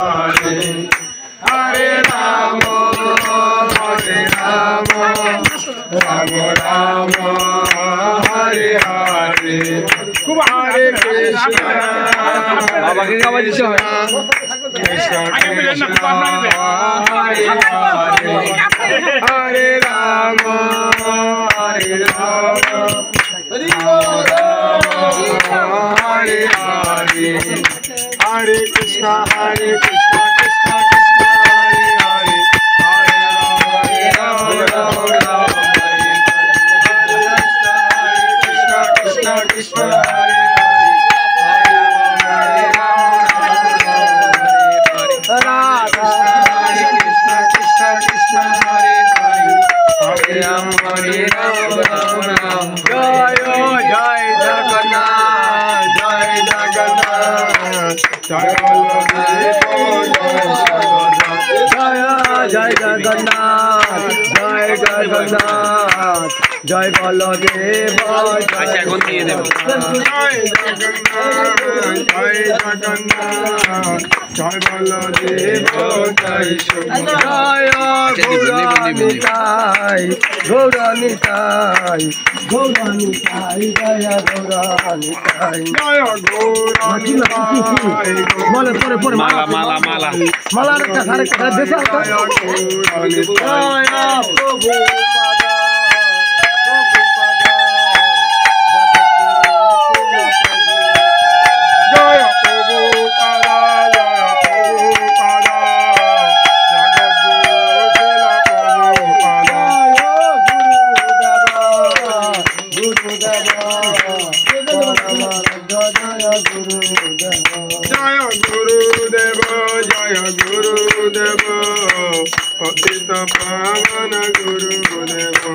Hare Rama, Hare Rama, Rama Rama, Hare Hare, Hare Krishna, Krishna Krishna, Hare Hare, Hare Rama, Hare Rama, Hare Hare, Hare Krishna, Krishna Krishna, Hare Hare, Hare Rama, Rama Rama, Hare Krishna, Krishna Hare Hare, Hare Krishna, Krishna Krishna, Hare Hare, Hare Rama, Rama Rama. Jai Jai Jagannath, Jai Jagannath, Jai Jai Jagannath, Jai Jagannath, Jai Baladeva, Jai Jagannath, Jai Jagannath, Jai Baladeva, Jai Gauranitai, Gauranitai, Gauranitai, Jaya Gauranitai, Jaya Gauranitai, Mala mala mala mala rakha sare Jaya Gurudeva, Patita Pavana Gurudeva.